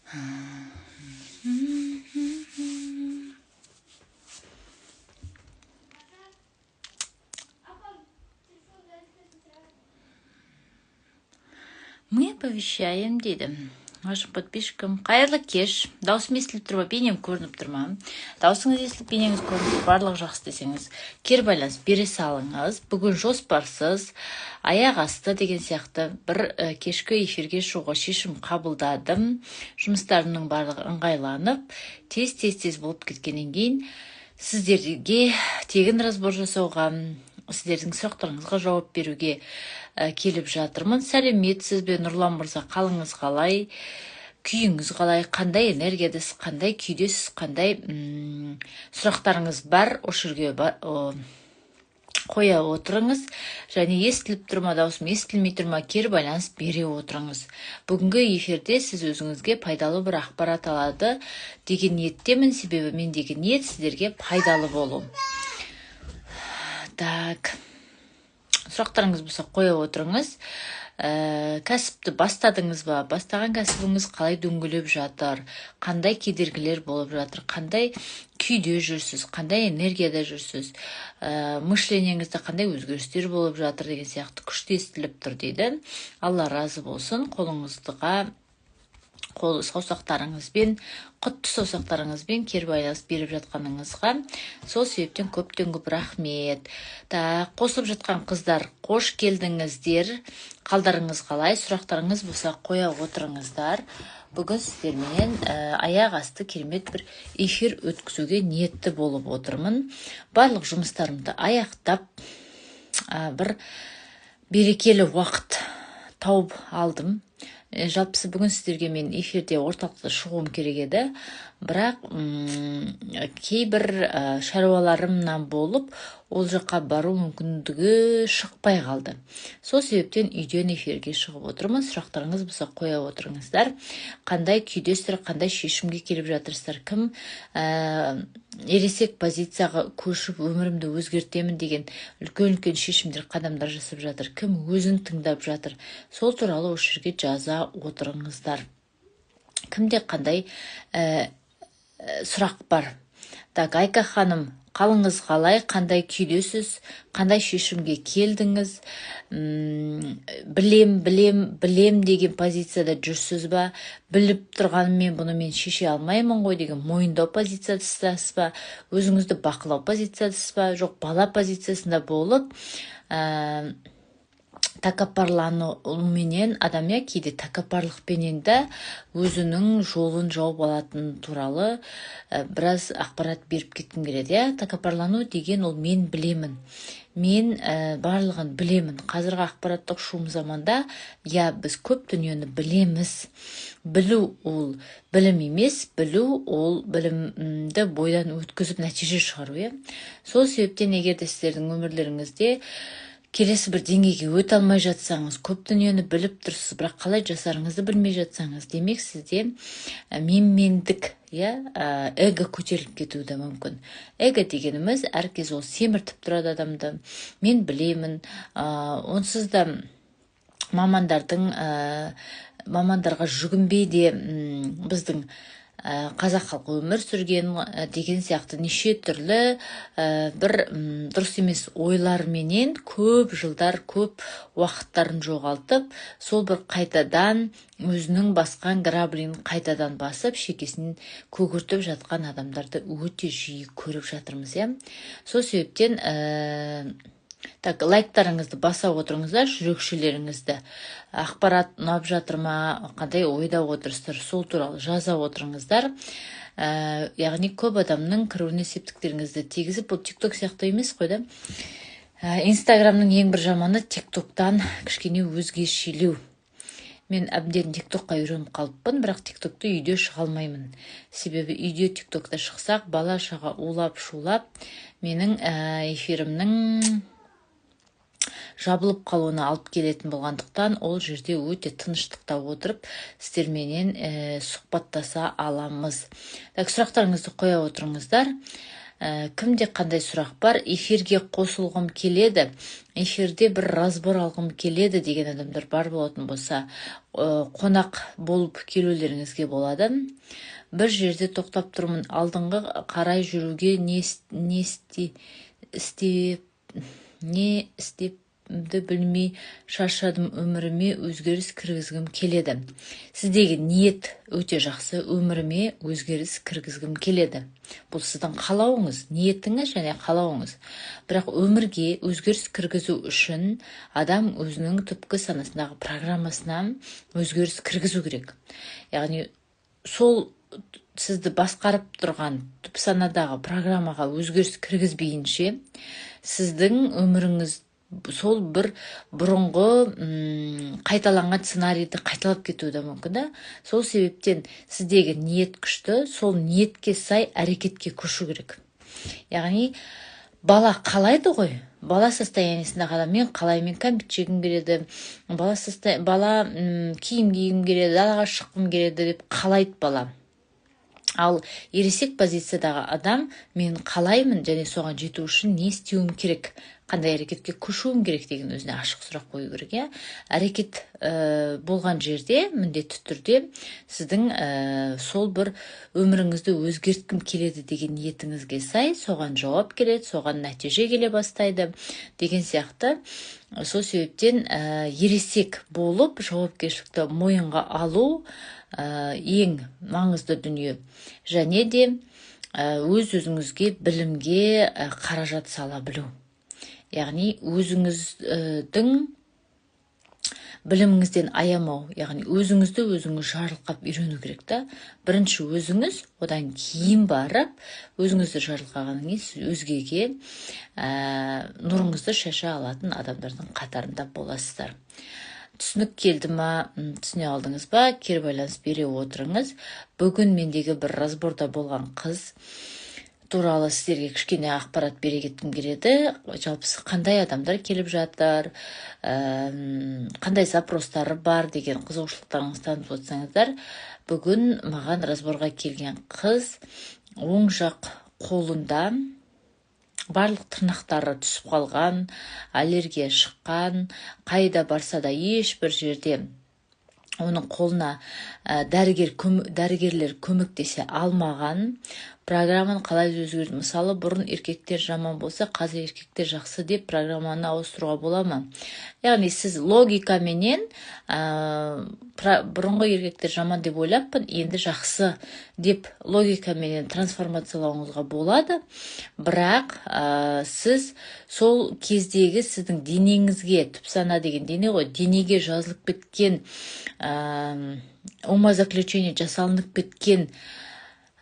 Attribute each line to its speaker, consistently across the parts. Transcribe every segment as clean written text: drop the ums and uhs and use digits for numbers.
Speaker 1: Мы оповещаем дедім. Вашим подписчикам қайырлы кеш. Даусым естіліп тұр ма, бейнем көрініп тұр ма? Даусыңыз естіліп, бейнеңіз көрініп, барлығы жақсы десеңіз, кері байланыс бере салыңыз. Бүгін жоспарсыз, аяқ асты деген сияқты бір кешкі эфирге шығуға шешім қабылдадым. Жұмыстарымның барлығы ыңғайланып, тез болып кеткеннен кейін сіздерге тегін разбор жасауға, сіздердің сұрақтарыңызға жауап беруге келіп жатырмын. Сәлеметсіз бе, Нұрлан мырза, қалыңыз қалай, күйіңіз қалай, қандай энергиядасыз, қандай күйдесіз, қандай сұрақтарыңыз бар, осы жерге қоя отырыңыз. Және естіліп тұр ма, даусым естілмей тұр ма, кері байланыс бере отырыңыз. Бүгінгі эфирде сіз өзіңізге пайдалы бір ақпарат алады деген ниеттемін, себебі мендегі ниет сіздерге пайдалы болу. Так, сұрақтарыңыз болса қоя отырыңыз. Кәсіпті бастадыңыз ба? Бастаған кәсібіңіз қалай дөңгелеп жатыр? Қандай кедергілер болып жатыр? Қандай күйде жүрсіз? Қандай энергияда жүрсіз? Мышленияңызда қандай өзгерістер болып жатыр деген сияқты күшті естіліп тұр дейді. Алла разы болсын. Қол саусақтарыңызбен, құтты саусақтарыңызбен кері байланыс беріп жатқаныңызға сол себептен көптен көп рахмет. Қосылып жатқан қыздар, қош келдіңіздер. Қалдарыңыз қалай? Сұрақтарыңыз болса қоя отырыңыздар. Бүгін сіздермен аяқ асты керемет бір эфир өткізуге ниетті болып отырмын. Барлық жұмыстарымды аяқтап, бір берекелі уақыт тауып алдым. Жалпысы бүгін сіздерге мен эфирде орталықта шығуым керек еді, бірақ кейбір шаруаларымнан болып ол жаққа бару мүмкіндігі шықпай қалды. Сол себептен үйден эфирге шығып отырмын. Сұрақтарыңыз болса қоя отырыңыздар. Қандай күйдесіздер, қандай шешімге келіп жатырсыздар, кім ересек позицияға көшіп өмірімді өзгертемін деген үлкен шешімдер, қадамдар жасап жатыр, кім өзін тыңдап жатыр, сол туралы осы жерге жаза отырыңыздар. Кімде қандай сұрақ бар? Так, Айка ханым, қалыңыз қалай, қандай күйдесіз, қандай шешімге келдіңіз, білем деген позицияда жүрсіз ба, біліп тұрғанымен бұны мен шеше алмаймын ғой деген мойындау позициясыз ба, өзіңізді бақылау позициясыз ба, жоқ бала позициясында болып, тәкаппарлануменен адам кейде тәкаппарлықпенен де өзінің жолын жауып алатын туралы біраз ақпарат беріп кеткім келеді. Тәкаппарлану деген ол мен білемін. Мен барлығын білемін. Қазіргі ақпараттық шум заманда біз көп дүниені білеміз. Білу ол білім емес, білу ол білімді бойдан өткізіп нәтиже шығару. Сол себептен егер де сіздердің өмірлеріңізде келесі бір деңгейге өте алмай жатсаңыз, көп дүниені біліп тұрсыз, бірақ қалай жасарыңызды білмей жатсаңыз, демек сізде менмендік, эго көтеріліп кетуі де мүмкін. Эго дегеніміз әркез ол семіртіп тұрады адамды. Мен білемін, онсыз да мамандарға жүгінбей де біздің қазақ халқы өмір сүрген деген сияқты неше түрлі бір дұрыс емес ойларменен көп жылдар, көп уақыттарын жоғалтып, сол бір қайтадан өзінің басқан граблин қайтадан басып, шекесін көгертіп жатқан адамдарды өте жиі көріп жатырмыз. Сол себептен лайктарыңызды баса отырыңыздар, жүрекшелеріңізді. Ақпарат ұнап жатыр ма, қандай ойда отырсыздар, сол туралы жаза отырыңыздар. Яғни көп адамның кіруіне септіктеріңізді тегізіп, бұл тикток сияқты емес қой да. Инстаграмның ең бір жаманы тиктоктан кішкене өзгешелеу. Мен әбден тиктокқа үйреніп қалыппын, бірақ тиктокты үйде шыға алмаймын. Себебі үйде тиктокта шықсақ, бала шаға улап-шулап, менің эфирімнің жабылып қалуына алып келетін болғандықтан, ол жерде өте тыныштықта отырып, сіздерменен сұхбаттаса аламыз. Сұрақтарыңызды қоя отырыңыздар. кімде қандай сұрақ бар, эфирге қосылғым келеді, эфирде бір разбор алғым келеді деген адамдар бар болатын болса, қонақ болып келулеріңізге болады. Бір жерде тоқтап тұрмын, алдыңғы қарай жүруге не істепімді білмей шаршадым, өміріме өзгеріс кіргізгім келеді. Сіздегі ниет өте жақсы, өміріме өзгеріс кіргізгім келеді. Бұл сіздің қалауыңыз, ниетіңіз және қалауыңыз. Бірақ өмірге өзгеріс кіргізу үшін адам өзінің түпкі санасындағы программасына өзгеріс кіргізу керек. Яғни сол сізді басқарып тұрған түп санадағы программаға өзгеріс кіргізбейінше, сіздің өміріңіз сол бір бұрынғы қайталанған сценарийді қайталап кетуі де мүмкін да. Сол себептен сіздегі ниет күшті, сол ниетке сай әрекетке көшу керек. Яғни бала қалайды ғой, бала состояниясындағы адам, мен қалаймын, кәмпит жегім келеді, бала киім кигім келеді, далаға шыққым келеді деп қалайды бала. Ал ересек позициядағы адам, мен қалаймын және соған жету үшін не істеуім керек, қандай әрекетке көшуім керек деген өзіне ашық сұрақ қою керек. Әрекет болған жерде, міндетті түрде сіздің сол бір өміріңізді өзгерткім келеді деген ниетіңізге сай, соған жауап келеді, соған нәтиже келе бастайды деген сияқты. Сол себептен ересек болып жауапкершілікті мойынға алу ең маңызды дүние. Және де өз-өзіңізге білімге қаражат сала білу. Яғни өзіңіздің біліміңізден аямау, яғни өзіңізді өзіңіз жарылқап үйрену керек та. Бірінші өзіңіз, одан кейін барып, өзіңізді жарылқағаннан кейін өзгеге нұрыңызды шаша алатын адамдардың қатарында боласыздар. Түсінік келді ма, түсіне алдыңыз ба, кері байланыс бере отырыңыз. Бүгін мендегі бір разборда болған қыз туралы сіздерге кішкене ақпарат бере кеткім келеді. Жалпысы қандай адамдар келіп жатыр, қандай запростары бар деген қызығушылықтарыңызды танытып отырсаңыздар. Бүгін маған разборға келген қыз оң жақ қолында барлық тырнақтары түсіп қалған, аллергия шыққан, қайда барса да ешбір жерде оның қолына дәрігерлер көмектесе алмаған, программаны қалай өзгертті? Мысалы, бұрын еркектер жаман болса, қазір еркектер жақсы деп программаны ауыстыруға бола ма? Яғни сіз логикаменен бұрынғы еркектер жаман деп ойлаппын, енді жақсы деп логикаменен трансформациялауыңызға болады. Бірақ сіз сол кездегі сіздің денеңізге, түп сана деген дене ғой, денеге жазылып кеткен, умозаключение жасалынып кеткен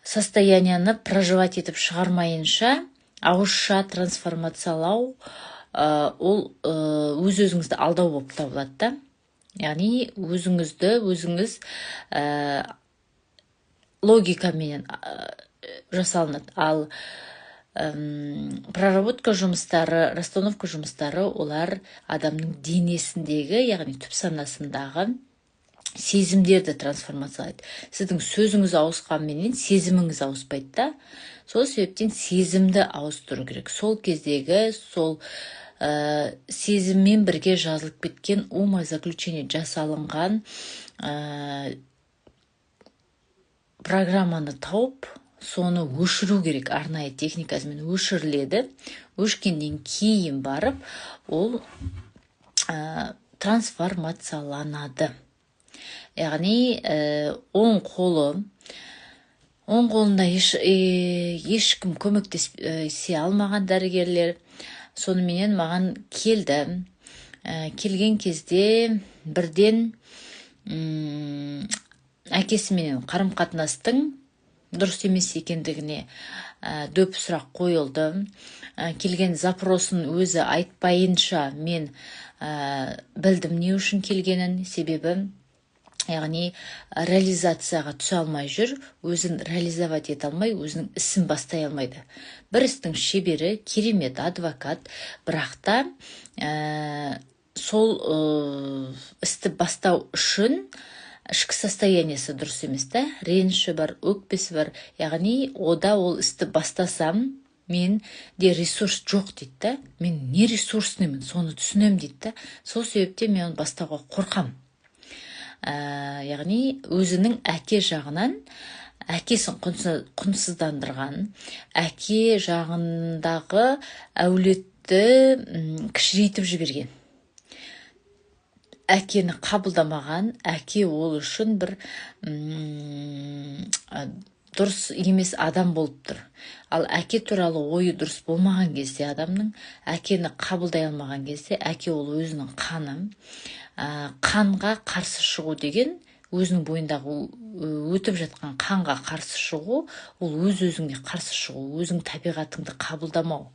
Speaker 1: состоянияны проживать етіп шығармайынша, ауызша трансформациялау ол өз-өзіңізді алдау болып табылады да. Яғни өзіңіз логикамен жасалынады. Ал проработка жұмыстары, расстановка жұмыстары олар адамның денесіндегі, яғни түп санасындағы сезімдерді трансформациялайды. Сіздің сөзіңіз ауысқанменен сезіміңіз ауыспайды да. Сол себептен сезімді ауыстыру керек. Сол кездегі сол сезіммен бірге жазылып кеткен умозаключение жасалынған программаны тауып, соны өшіру керек. Арнайы техникасымен өшіріледі. Өшкеннен кейін барып, ол трансформацияланады. Яғни оң қолында ешкім көмектесе алмаған дәрігерлер, соныменен маған келді. Келген кезде бірден әкесіменен қарым-қатынастың дұрыс емес екендігіне дөп сұрақ қойылды. Келген запросын өзі айтпайынша мен білдім не үшін келгенін, себебі яғни реализацияға түсе алмай жүр, өзін реализовать ете алмай, өзінің ісін бастай алмайды. Бір істің шебері, керемет адвокат, бірақ та сол істі бастау үшін ішкі состояниясы дұрыс емес та, реніші бар, өкпесі бар. Яғни ол істі бастасам, менде ресурс жоқ дейді да. Мен не ресурсныймын, соны түсінем дейді да. Сол себептен мен оны бастауға қорқам. Яғни өзінің әке жағынан әкесін құнсыздандырған, әке жағындағы әулетті кішірейтіп жіберген. Әкені қабылдамаған, әке ол үшін бір дұрыс емес адам болып тұр. Ал әке туралы ойы дұрыс болмаған кезде адамның, әкені қабылдай алмаған кезде, әке ол өзінің қаны, қанға қарсы шығу деген, өзінің бойындағы өтіп жатқан қанға қарсы шығу, ол өз-өзіңе қарсы шығу, өзің табиғатыңды қабылдамау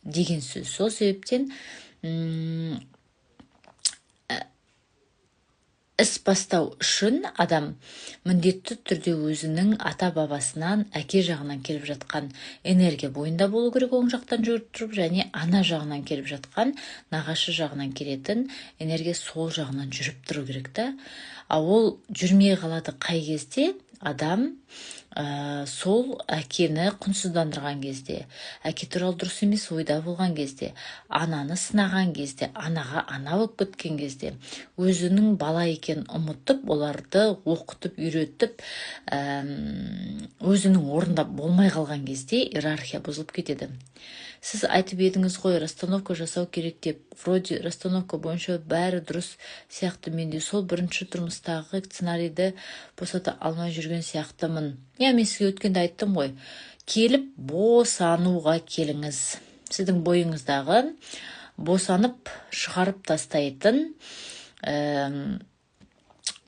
Speaker 1: деген сөз. Сол себептен іс бастау үшін адам міндетті түрде өзінің ата-бабасынан, әке жағынан келіп жатқан энергия бойында болу керек, оң жақтан жүріп тұрып, және ана жағынан келіп жатқан, нағашы жағынан келетін энергия сол жағынан жүріп тұру керек та. Ал ол жүрмей қалады қай кезде? Адам сол әкені құнсыздандырған кезде, әке туралы дұрыс емес ойда болған кезде, ананы сынаған кезде, анаға ана болып кеткен кезде, өзінің бала екенін ұмытып, оларды оқытып, үйретіп, өзінің орнында болмай қалған кезде иерархия бұзылып кетеді. Сіз айтып едіңіз ғой, расстановка жасау керек деп. Вроде расстановка бойынша бәрі дұрыс сияқты, менде сол бірінші тұрмыстағы сценарийді босата алмай жүрген сияқтымын. Мен сізге өткенде айттым ғой, келіп босануға келіңіз. Сіздің бойыңыздағы босанып шығарып тастайтын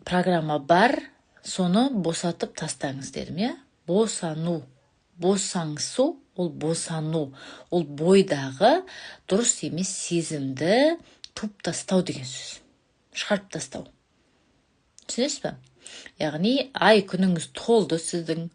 Speaker 1: программа бар, соны босатып тастаңыз дедім, я? Босану, босаңсу, ол босану, ол бойдағы дұрыс емес сезімді туып тастау деген сөз. Шығарып тастау. Түсінесіз бе? Яғни ай күніңіз толды сіздің,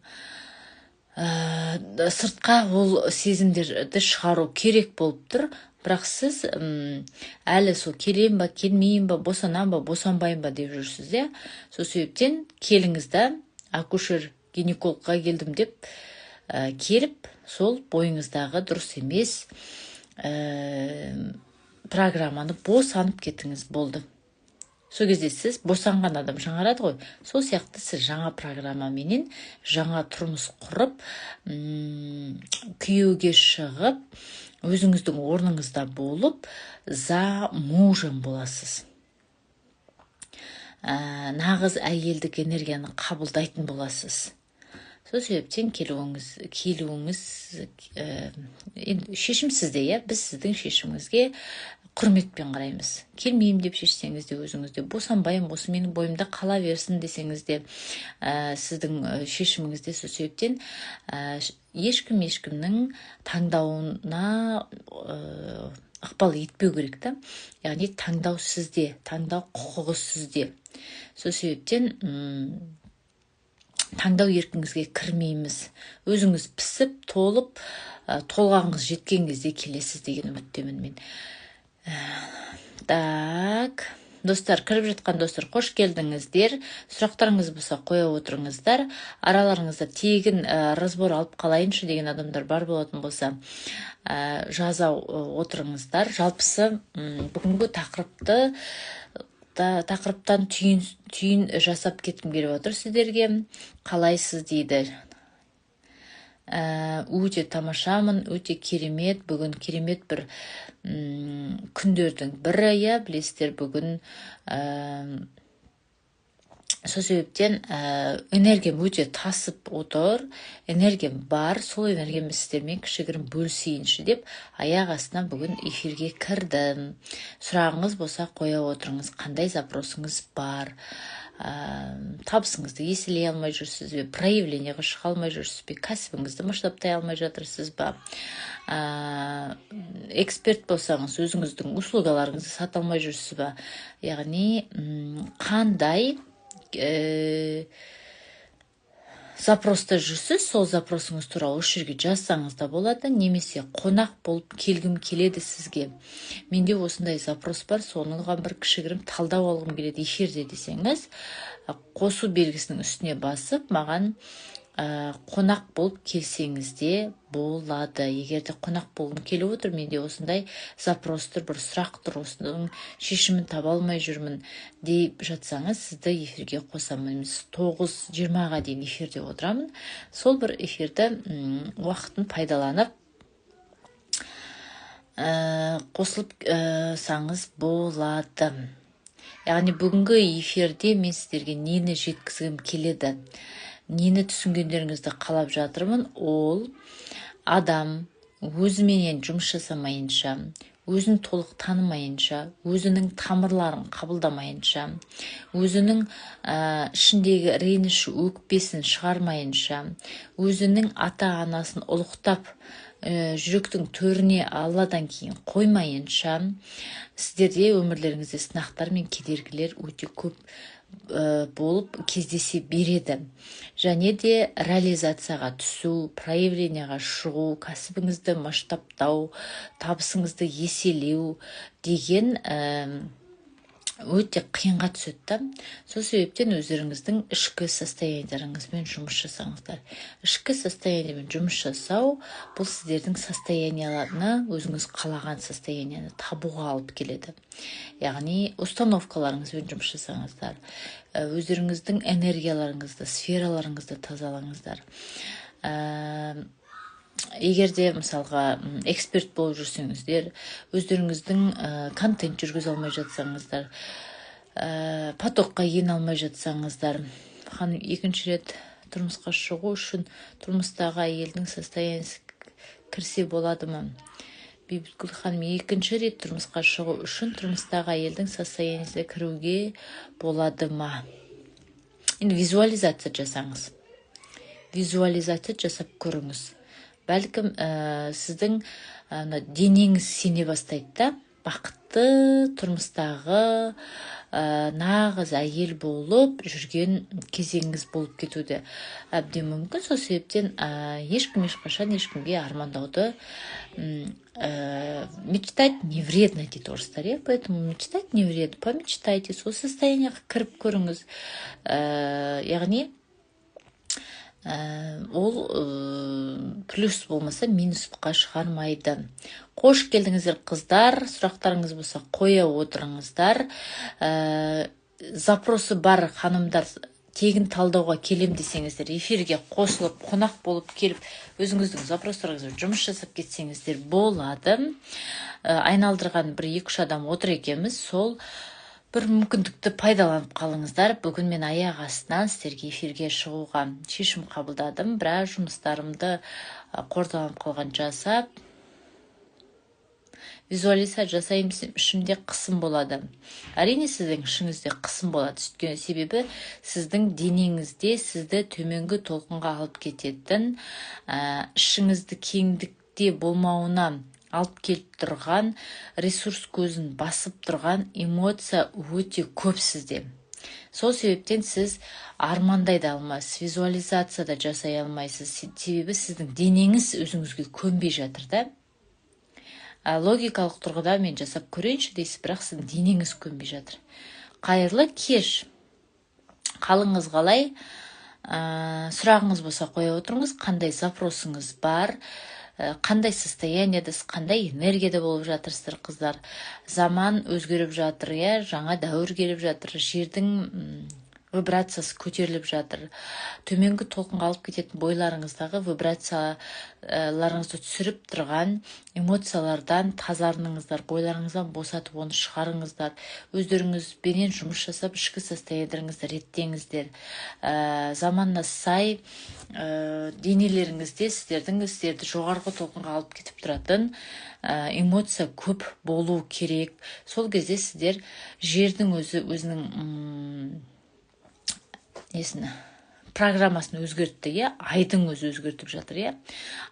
Speaker 1: сыртқа ол сезімдерді шығару керек болып тұр, бірақ сіз әлі сол келем ба, келмейм ба, босанам ба, босанбайым ба деп жүрсіз, я? Сол себептен келіңіз да, акушер гинекологқа келдім деп келіп, сол бойыңыздағы дұрыс емес программаны босанып кетіңіз, болды. Сол кезде сіз босанған адам жаңарады ғой. Сол сияқты сіз жаңа программаменен жаңа тұрмыс құрып, күйеуге шығып, өзіңіздің орныңызда болып, за мужем боласыз. Нағыз әйелдік энергияны қабылдайтын боласыз. Сол себептен келуіңіз шешім сізде, я? Біз сіздің шешіміңізге құрметпен қараймыз. Келмеймін деп шешсеңіз де өзіңізде, босанбайым, осы менің бойымда қала берсін десеңіз де, сіздің шешіміңізде. Сол себептен ешкімнің таңдауына ықпал етпеу керек та. Яғни таңдау сізде, таңдау құқығы сізде. Сол себептен таңдау еркіңізге кірмейміз. Өзіңіз пісіп, толып, толғағыңыз жеткен кезде келесіз деген үміттемін мен. Так, достар, кіріп жатқан достар, қош келдіңіздер. Сұрақтарыңыз болса қоя отырыңыздар. Араларыңызда тегін разбор алып қалайыншы деген адамдар бар болатын болса, жаза отырыңыздар. Жалпысы бүгінгі тақырыптан түйін жасап кеткім келіп отыр сіздерге. Қалайсыз дейді. Өте тамашамын, өте керемет. Бүгін керемет бір күндердің бірі, я, білесіздер, бүгін сол себептен энергиям өте тасып отыр, энергиям бар, сол энергиям сіздермен кішігірім бөлісейінші деп аяқ астынан бүгін эфирге кірдім. Сұрағыңыз болса қоя отырыңыз, қандай запросыңыз бар, табысыңызды еселей алмай жүрсіз бе, проявлениеға шыға алмай жүрсіз бе, кәсібіңізді масштабтай алмай жатырсыз ба, эксперт болсаңыз өзіңіздің услугаларыңызды сата алмай жүрсіз ба, яғни қандай запроста жүрсіз, сол запросыңыз туралы осы жерге жазсаңыз да болады, немесе қонақ болып келгім келеді сізге. Менде осындай запрос бар, соныға бір кішігірім талдау алғым келеді эфирде десеңіз, қосу белгісінің үстіне басып, маған қонақ болып келсеңіз де болады. Егер де қонақ болғым келіп отыр, менде осындай запрос тұр, бір сұрақ тұр, осының шешімін таба алмай жүрмін деп жатсаңыз, сізді эфирге қосамын. 9:20-ға дейін эфирде отырамын. Сол бір эфирді уақытын пайдаланып қосылып саңыз болады. Яғни бүгінгі эфирде мен сіздерге нені жеткізгім келеді, нені түсінгендеріңізді қалап жатырмын. Ол адам өзіменен жұмыс жасамайынша, өзін толық танымайынша, өзінің тамырларын қабылдамайынша, өзінің ішіндегі реніш өкпесін шығармайынша, өзінің ата-анасын ұлықтап жүректің төріне Алладан кейін қоймайынша, сіздерде өмірлеріңізде сынақтар мен кедергілер өте көп болып кездесе береді. Және де реализацияға түсу, проявленияға шығу, кәсібіңізді масштабтау, табысыңызды еселеу деген өте қиынға түседі. Сол себептен өздеріңіздің ішкі состоянияларыңызбен жұмыс жасаңыздар. Ішкі состояниемен жұмыс жасау бұл сіздердің состоянияларына, өзіңіз қалаған состоянияны табуға алып келеді. Яғни установкаларыңызбен жұмыс жасаңыздар. Өздеріңіздің энергияларыңызды, сфераларыңызды тазалаңыздар. Егер де мысалға эксперт болып жүрсеңіздер, өздеріңіздің контент жүргізе алмай жатсаңыздар, потокқа ене алмай жатсаңыздар, ханым екінші рет тұрмысқа шығу үшін тұрмыстағы әйелдің состояниясы кірсе болады ма? Бейбіткүл ханым, екінші рет тұрмысқа шығу үшін тұрмыстағы әйелдің состояниясына кіруге болады ма? Енді визуализация жасаңыз. Визуализация жасап көріңіз. Бәлкім сіздің денеңіз сене бастайды да, бақытты тұрмыстағы нағыз әйел болып жүрген кезеңіңіз болып кетуді әбден мүмкін. Сол себептен ешқашан ешкімге армандауды мечтать не вредно дейді орыстар, поэтому мечтать не вредно, помечтайте, сол состояниеға кіріп көріңіз. Яғни ол плюс болмаса минусқа шығармайды. Қош келдіңіздер қыздар, сұрақтарыңыз болса қоя отырыңыздар. Запросы бар ханымдар тегін талдауға келем десеңіздер, эфирге қосылып, қонақ болып келіп, өзіңіздің запростарыңызбен жұмыс жасап кетсеңіздер болады. Айналдырған 1-2 адам отыр екенбіз, сол бір мүмкіндікті пайдаланып қалыңыздар. Бүгін мен аяқ астынан сіздерге эфирге шығуға шешім қабылдадым. Біраз жұмыстарымды қордаланып қалған жасап, визуализация жасайым десем, ішімде қысым болады. Әрине сіздің ішіңізде қысым болады. Себебі сіздің денеңізде сізді төменгі толқынға алып кететін, ішіңізді кеңдікте болмауына алып келіп тұрған, ресурс көзін басып тұрған эмоция өте көп сізде. Сол себептен сіз армандай да алмайсыз, визуализация да жасай алмайсыз. Себебі сіздің денеңіз өзіңізге көнбей жатыр да. Логикалық тұрғыда мен жасап көрейінші дейсіз, бірақ сіздің денеңіз көнбей жатыр. Қайырлы кеш. Қалыңыз қалай? Сұрағыңыз болса қоя отырыңыз, қандай запросыңыз бар? Қандай состояниедесіз, қандай энергияда болып жатырсыздар қыздар? Заман өзгеріп жатыр, жаңа дәуір келіп жатыр, жердің вибрациясы көтеріліп жатыр. Төменгі толқынға алып кететін бойларыңыздағы вибрацияларыңызды түсіріп тұрған эмоциялардан тазарыңыздар, бойларыңыздан босатып оны шығарыңыздар. Өздеріңізбенен жұмыс жасап, ішкі состояниелеріңізді реттеңіздер. Заманына сай денелеріңізде сіздерді жоғарғы толқынға алып кетіп тұратын эмоция көп болу керек. Сол кезде сіздер жердің өзінің программасын өзгертті, айдың өзі өзгертіп жатыр.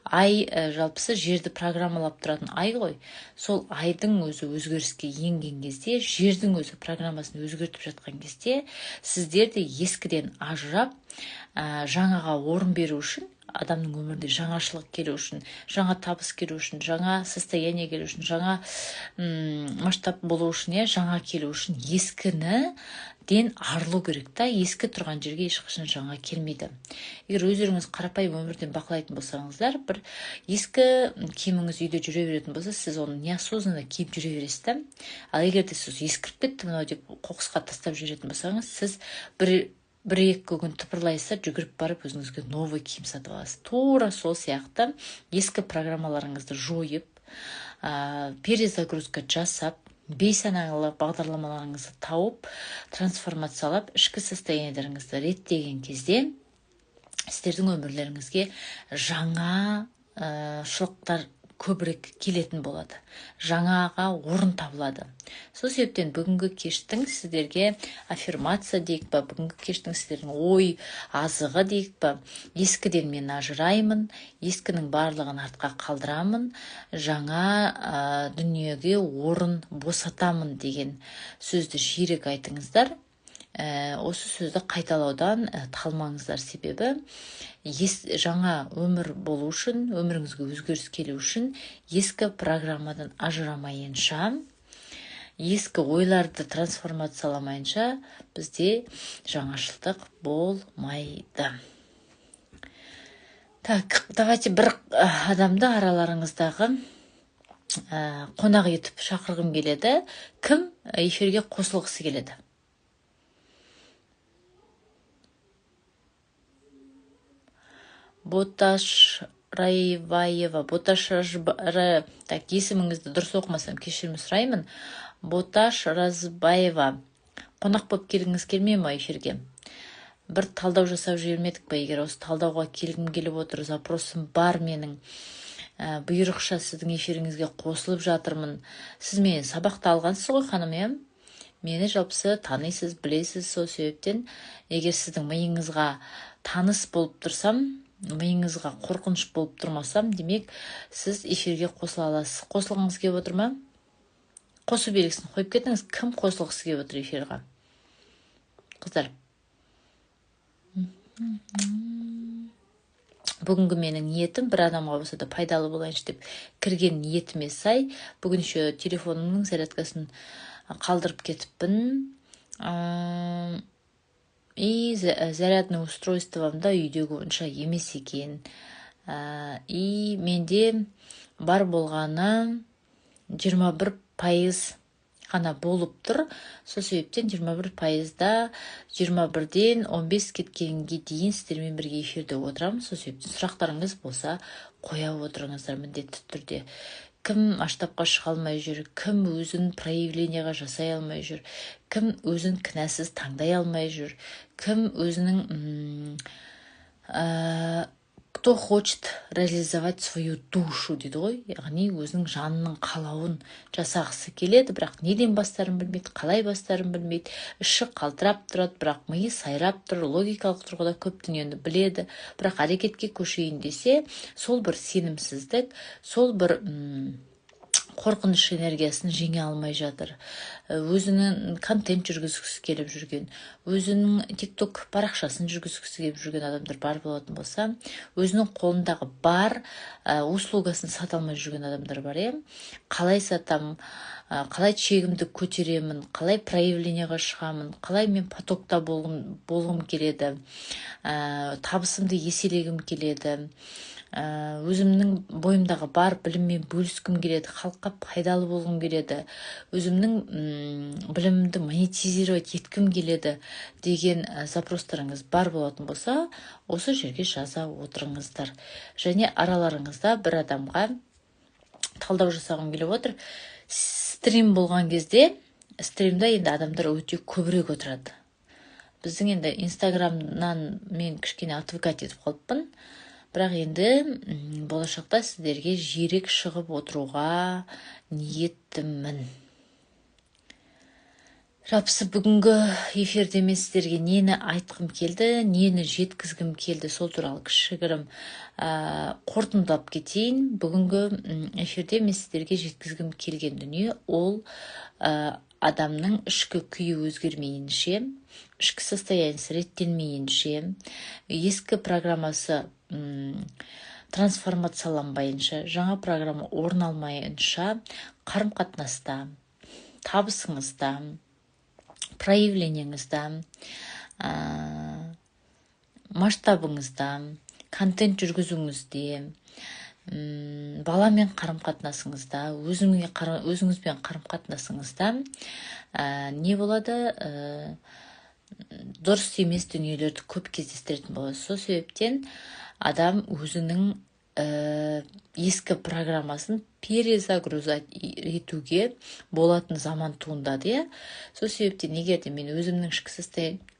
Speaker 1: Ай жалпысы жерді программалап тұратын ай ғой. Сол айдың өзі өзгеріске енген кезде, жердің өзі программасын өзгертіп жатқан кезде, сіздер де ескіден ажырап, жаңаға орын беру үшін, адамның өмірінде жаңашылық келу үшін, жаңа табыс келу үшін, жаңа состояние келу үшін, жаңа масштаб болу үшін, жаңа келу үшін ескіні арылу керек та, ескі тұрған жерге ешқашан жаңа келмейді. Егер өздеріңіз қарапайым өмірден бақылайтын болсаңыздар, бір ескі киіміңіз үйде жүре беретін болса, сіз оны неосознанно киіп жүре бересіз да. Ал егер де сіз ескіріп кетті мынау деп қоқысқа тастап жүретін болсаңыз, сіз бір-екі күн тыпырлайсыз, жүгіріп барып өзіңізге новый киім сатып аласыз. Тура сол сияқты ескі программаларыңызды жойып, перезагрузка жасап, бейсаналы бағдарламаларыңызды тауып, трансформациялап, ішкі состояниелеріңізді реттеген кезде сіздердің өмірлеріңізге жаңа шылықтар көбірек келетін болады. Жаңаға орын табылады. Сол себептен бүгінгі кештің сіздерге аффирмация дейік па, бүгінгі кештің сіздердің ой азығы дейік па, ескіден мен ажыраймын, ескінің барлығын артқа қалдырамын, жаңа дүниеге орын босатамын деген сөзді жиірек айтыңыздар. Осы сөзді қайталаудан талмаңыздар, себебі жаңа өмір болу үшін, өміріңізге өзгеріс келу үшін ескі программадан ажырамайынша, ескі ойларды трансформацияламайынша бізде жаңашылдық болмайды. Так, давайте бір адамды араларыңыздағы қонақ етіп шақырғым келеді. Кім эфирге қосылғысы келеді? Боташ Раеваева, так, есіміңізді дұрыс оқымасам кешірім сұраймын. Боташ Разбаева, қонақ болып келгіңіз келмей ме эфирге? Бір талдау жасап жібермедік па? Егер осы талдауға келгім келіп отыр, запросым бар менің, бұйрықша сіздің эфиріңізге қосылып жатырмын. Сіз мені сабақты алғансыз ғой, ханым, мені жалпысы танисыз, білесіз. Сол себептен, егер сіздің миыңызға таныс болып тұрсам, миыңызға қорқыныш болып тұрмасам, демек сіз эфирге қосыла аласыз. Қосылғыңыз келіп отыр ма? Қосу белгісін қойып кетіңіз. Кім қосылғысы келіп отыр эфирға? Қыздар. Бүгінгі менің ниетім бір адамға болса да пайдалы болайыншы деп кірген ниетіме сай, бүгін еще телефонымның зарядкасын қалдырып кетіппін. И зарядный устройствомда үйдегі онша емес екен. И менде бар болғаны 21% ғана болып тұр. Сол себептен 21%да 21-ден 15 кеткенге дейін сіздермен бірге эфирде отырамын. Сол себептен сұрақтарыңыз болса қоя отырыңыздар міндетті түрде. Кім аштапқа шыға алмай жүр, кім өзін проявленияға жасай алмай жүр, кім өзін кінәсіз таңдай алмай жүр, кім өзінің кто хочет реализовать свою душу дейді ғой, яғни өзінің жанының қалауын жасағысы келеді, бірақ неден бастарын білмейді, қалай бастарын білмейді, іші қалтырап тұрады, бірақ миы сайрап тұр, логикалық тұрғыда көп дүниені біледі, бірақ әрекетке көшейін десе, сол бір сенімсіздік, сол бір қорқыныш энергиясын жеңе алмай жатыр. Өзінің контент жүргізгісі келіп жүрген, өзінің TikTok парақшасын жүргізгісі келіп жүрген адамдар бар болатын болса, өзінің қолындағы бар услугасын сата алмай жүрген адамдар бар. Қалай сатам, қалай чегімді көтеремін, қалай проявленияға шығамын, қалай мен потокта болғым келеді, табысымды еселегім келеді, өзімнің бойымдағы бар біліммен бөліскім келеді, халыққа пайдалы болғым келеді, өзімнің білімімді монетизировать еткім келеді деген запростарыңыз бар болатын болса, осы жерге жаза отырыңыздар. Және араларыңызда бір адамға талдау жасағым келіп отыр. Стрим болған кезде, стримда енді адамдар өте көбірек отырады. Біздің енді инстаграмнан мен кішкене отвыкать етіп қалыппын. Бірақ енді болашақта сіздерге жиірек шығып отыруға ниеттімін. Жалпысы бүгінгі эфирде мен сіздерге нені айтқым келді, нені жеткізгім келді, сол туралы кішігірім қорытындылап кетейін. Бүгінгі эфирде мен сіздерге жеткізгім келген дүние ол адамның ішкі күйі өзгермейінше, ішкі состояниесі реттелмейінше, ескі программасы трансформацияланбайынша, жаңа программа орын алмайынша, қарым-қатынаста, табысыңызда, проявлениеңізді, масштабыңызда, контент жүргізуіңізде, баламен қарым-қатынасыңызда, өзіңізбен қарым-қатынасыңызда не болады? Дұрыс емес дүниелерді көп кездестіретін болады. Сол себептен адам өзінің ескі программасын перезагрузать етуге болатын заман туындады. Сол себептен егер де мен өзімнің ішкі состояниемді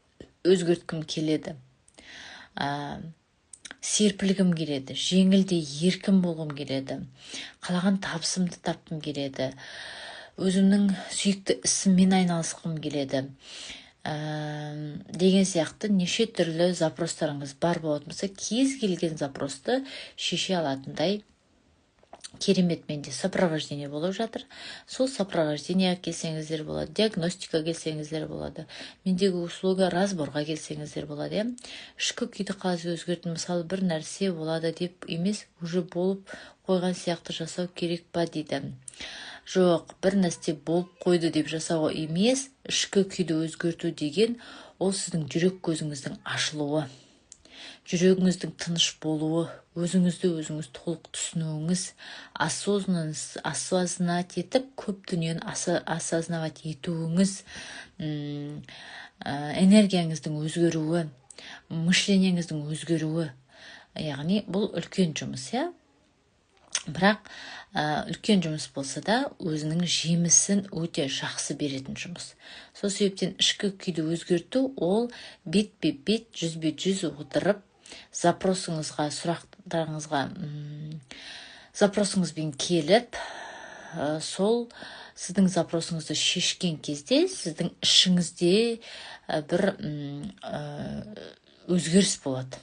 Speaker 1: өзгерткім келеді, серпілгім келеді, жеңілде еркін болғым келеді, қалаған табысымды тапқым келеді, өзімнің сүйікті ісіммен айналысқым келеді, деген сияқты неше түрлі запростарыңыз бар болатын болса, кез келген запросты шеше алатындай керемет менде сопровождение болып жатыр. Сол сопровождениеге келсеңіздер болады, диагностика келсеңіздер болады, мендегі услуга разборға келсеңіздер болады. Ішкі күйді қалай өзгерту, мысалы бір нәрсе болады деп емес, уже болып қойған сияқты жасау керек па дейді. Жоқ, бір нәрсе болып қойды деп жасауға емес, ішкі күйді өзгерту деген ол сіздің жүрек көзіңіздің ашылуы, жүрегіңіздің тыныш болуы, өзіңізді өзіңіз толық түсінуіңіз, осознать етіп, көп дүниені осознавать етуіңіз, энергияңыздың өзгеруі, мышлениеңіздің өзгеруі. Яғни бұл үлкен жұмыс, бірақ үлкен жұмыс болса да, өзінің жемісін өте жақсы беретін жұмыс. Сол себептен ішкі күйді өзгерту, ол бет-бет, жүзбе-жүз отырып, запросыңызға, сұрақтарыңызға запросыңызбен келіп, сол сіздің запросыңызды шешкен кезде, сіздің ішіңізде бір өзгеріс болады.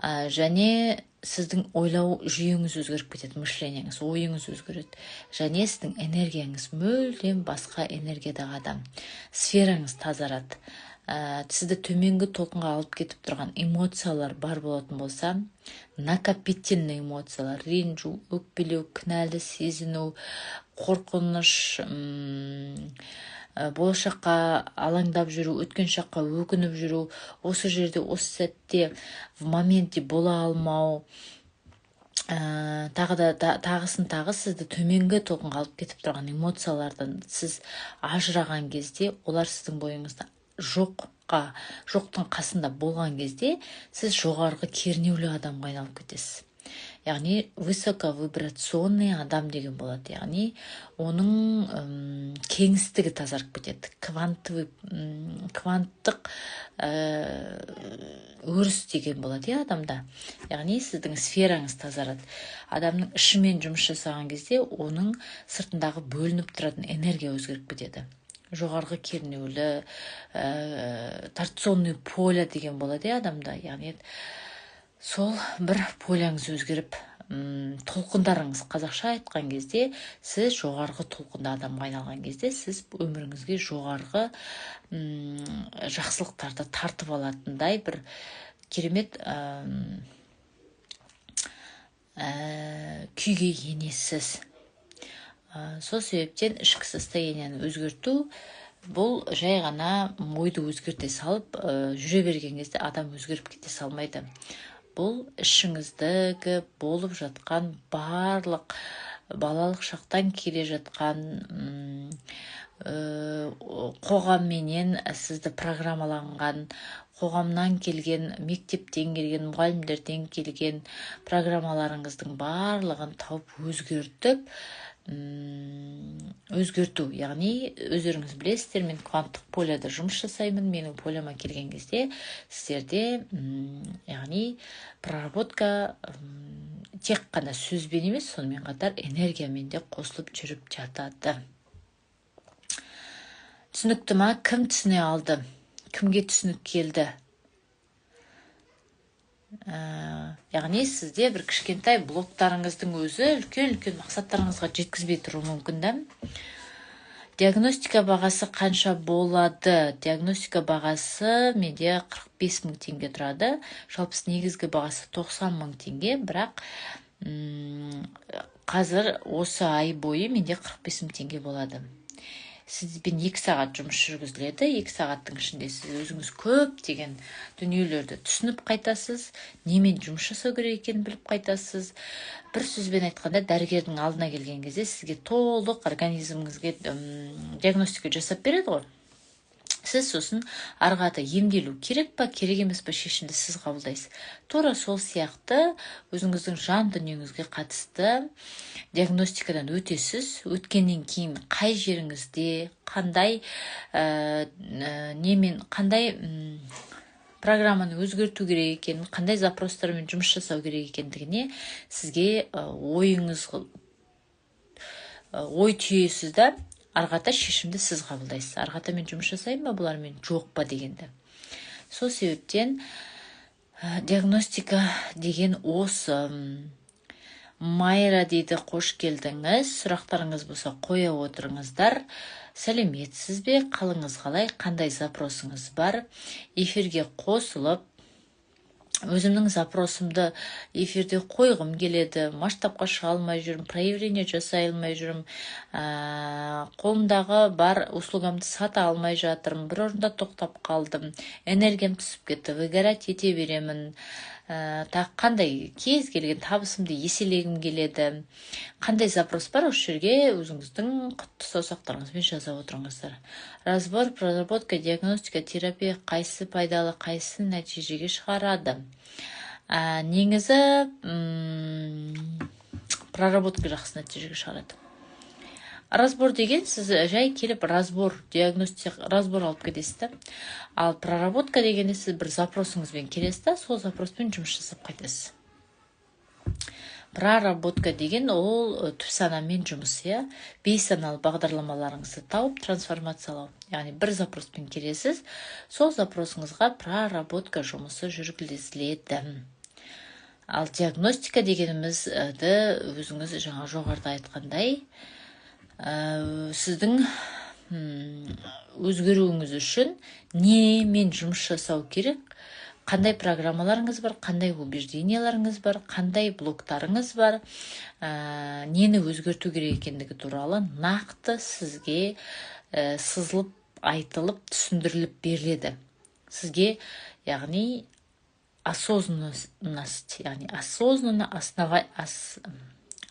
Speaker 1: Және сіздің ойлау жүйеңіз өзгеріп кетеді, мышлениеңіз, ойыңыз өзгереді. Және сіздің энергияңыз мүлдем басқа энергиядағы адам. Сфераңыз тазарады. Сізді төменгі толқынға алып кетіп тұрған эмоциялар бар болатын болса, накопительный эмоциялар, ренжу, өкпелеу, кінәлі сезіну, қорқыныш, болашаққа алаңдап жүру, өткен шаққа өкініп жүру, осы жерде, осы сәтте, в моменте бола алмау, тағысын сізді төменгі толқынға алып кетіп тұрған эмоциялардан сіз ажыраған кезде, олар сіздің бойыңызда жоқтың қасында болған кезде, сіз жоғарғы кернеулі адамға айналып кетесіз. Яғни высоковибрационный адам деген болады. Яғни оның кеңістігі тазарып кетеді. Кванттық өріс деген болады адамда. Яғни сіздің сфераңыз тазарады. Адамның ішімен жұмыс жасаған кезде, оның сыртындағы бөлініп тұратын энергия өзгеріп кетеді. Жоғарғы кернеулі, торционный поле деген болады адамда. Яғни сол бір поляңыз өзгеріп, толқындарыңыз, қазақша айтқан кезде, сіз жоғарғы толқында адамға айналған кезде, сіз өміріңізге жоғарғы жақсылықтарды тартып алатындай бір керемет күйге енесіз. Сол себептен ішкі состоянияны өзгерту, бұл жай ғана ойды өзгерте салып, жүре берген кезде адам өзгеріп кете салмайды. Бұл ішіңіздегі болып жатқан барлық балалық шақтан келе жатқан қоғамменен сізді программаланған, қоғамнан келген, мектептен келген, мұғалімдерден келген программаларыңыздың барлығын тауып өзгерту. Яғни өздеріңіз білесіздер, мен кванттық поляда жұмыс жасаймын. Менің поляма келген кезде сіздерде яғни проработка тек қана сөзбен емес, сонымен қатар энергиямен де қосылып жүріп жатады. Түсінікті ма? Кім түсіне алды? Кімге түсінік келді? Яғни сізде бір кішкентай блоктарыңыздың өзі үлкен мақсаттарыңызға жеткізбей тұру мүмкін. Диагностика бағасы қанша болады? Диагностика бағасы менде 45 мың теңге тұрады. Жалпы негізгі бағасы 90 мың теңге, бірақ қазір осы ай бойы менде 45 мың теңге болады. сізбен 2 сағат жұмыс жүргізіледі. 2 сағаттың ішінде сіз өзіңіз көп деген дүниелерді түсініп қайтасыз, немен жұмыс жасау керек екенін біліп қайтасыз. Бір сөзбен айтқанда, дәрігердің алдына келген кезде сізге толық организміңізге диагностика жасап береді ғой. Сіз сосын арғаты емделу керек па, керек емес па шешімді сіз қабылдайсыз. Тура сол сияқты өзіңіздің жан дүниеңізге қатысты диагностикадан өтесіз. Өткеннен кейін қай жеріңізде, қандай программаны өзгерту керек екенін, қандай запростармен жұмыс жасау керек екендігіне сізге ой түйесіз да, арғата шешімді сіз қабылдайсыз. Арғата мен жұмыс жасайын ба, бұлармен жоқ па дегенді. Сол себептен диагностика деген осы. Майра дейді, қош келдіңіз. Сұрақтарыңыз болса қоя отырыңыздар. Сәлеметсіз бе? Қалыңыз қалай? Қандай запросыңыз бар? Эфирге қосылып, өзімнің запросымды эфирде қойғым келеді, масштабқа шыға алмай жүрмін, проявление жасай алмай жүрмін, қолымдағы бар услугамды сата алмай жатырмын, бір орында тоқтап қалдым, энергиям түсіп кетті, выгорать ете беремін, қандай кез келген табысымды еселегім келеді, қандай запрос бар, осы жерге өзіңіздің құтты саусақтарыңызбен жаза отырыңыздар. Разбор, проработка, диагностика, терапия қайсы пайдалы, қайсы нәтижеге шығарады? Негізі проработка жақсы нәтижеге шығарады. Разбор деген, сіз жай келіп разбор, диагностика, разбор алып кетесіз. Ал проработка дегенде сіз бір запросыңызбен келесіз да, сол запроспен жұмыс жасап қайтасыз. Проработка деген ол түпсанамен жұмыс, бейсаналы бағдарламаларыңызды тауып трансформациялау. Яғни бір запроспен келесіз, сол запросыңызға проработка жұмысы жүргізіледі. Ал диагностика дегенімізді өзіңіз жаңа жоғарыда айтқандай, сіздің өзгеруіңіз үшін немен жұмыс жасау керек, қандай программаларыңыз бар, қандай убежденияларыңыз бар, қандай блоктарыңыз бар, нені өзгерту керек екендігі туралы нақты сізге сызылып, айтылып, түсіндіріліп беріледі. Сізге, яғни осознанность, яғни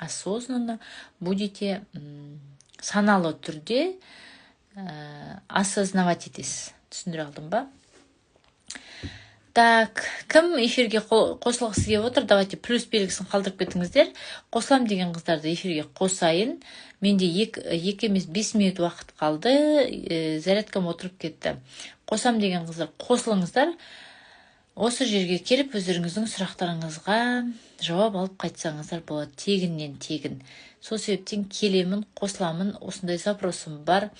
Speaker 1: осознанно будете саналы түрде осознавать етесіз. Түсіндіре алдым ба? Так, кім эфирге қосылғысы келіп отыр? Давайте плюс белгісін қалдырып кетіңіздер. Қосылам деген қыздарды эфирге қосайын. Менде 2 емес 5 минут уақыт қалды. Зарядкам отырып кетті. Қосам деген қыздар қосылыңыздар. Осы жерге келіп өздеріңіздің сұрақтарыңызға жауап алып қайтсаңыздар болады. Тегіннен тегін. Сол себептен келемін, қосыламын, осындай запросым бар.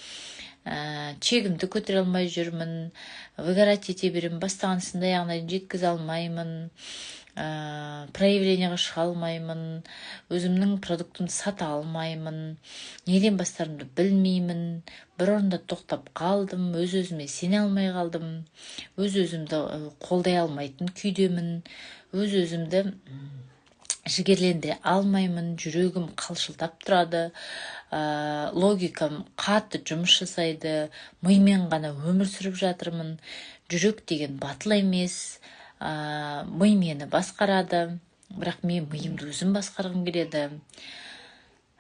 Speaker 1: Чегімді көтере алмай жүрмін, выгорать ете беремін, бастаған ісімді аяғына жеткізе алмаймын, проявлениеға шыға алмаймын, өзімнің продуктымды сата алмаймын, неден бастарымды білмеймін, бір орында тоқтап қалдым, өз-өзіме сене алмай қалдым, өз-өзімді қолдай алмайтын күйдемін, өз-өзімді жігерлендіре алмаймын, жүрегім қалшылдап тұрады, логикам қатты жұмыс жасайды, мимен ғана өмір сүріп жатырмын, жүрек деген батыл емес, ми мені басқарады, бірақ мен миымды өзім басқарғым келеді.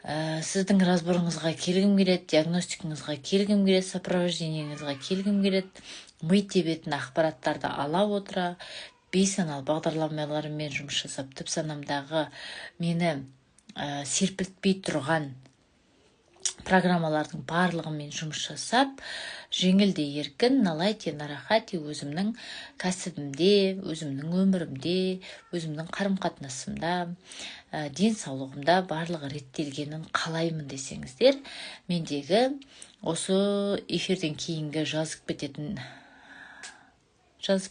Speaker 1: Сіздің разборыңызға келгім келеді, диагностикаңызға келгім келеді, сопровождениеңізға келгім келеді, ми тебетін ақпараттарды ала отыра, бейсаналы бағдарламаларымен жұмыс жасап, түпсанамдағы мені серпілтпей тұрған программалардың барлығымен жұмыс жасап, жеңілде еркін, налайте, нарахати өзімнің кәсібімде, өзімнің өмірімде, өзімнің қарым-қатынасымда, денсаулығымда барлығы реттелгенін қалаймын десеңіздер, мендегі осы эфирден кейінгі жазып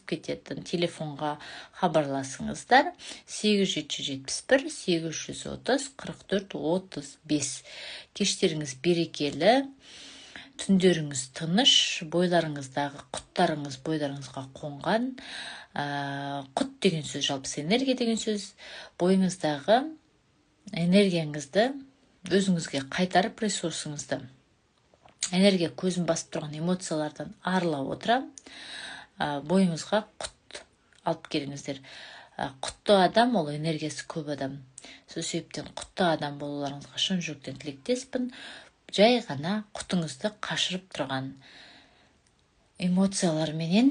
Speaker 1: кететін телефонға хабарласыңыздар. 8771-830-44-35. Кештеріңіз берекелі, түндеріңіз тыныш, бойларыңыздағы құттарыңыз бойларыңызға қонған. Құт деген сөз, жалпы энергия деген сөз, бойыңыздағы энергияңызды өзіңізге қайтарып, ресурсыңызды энергия көзін басып тұрған эмоциялардан арыла отыра бойыңызға құт алып келіңіздер. Құтты адам ол энергиясы көп адам. Сол себептен құтты адам болуларыңызға шын жүректен тілектеспін. Жай ғана құтыңызды қашырып тұрған эмоциялар менен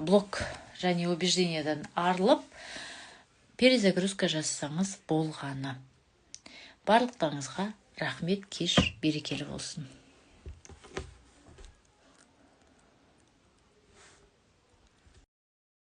Speaker 1: блок және убеждениядан арылып перезагрузка жасасаңыз болғаны. Барлықтарыңызға рахмет, кеш берекелі болсын.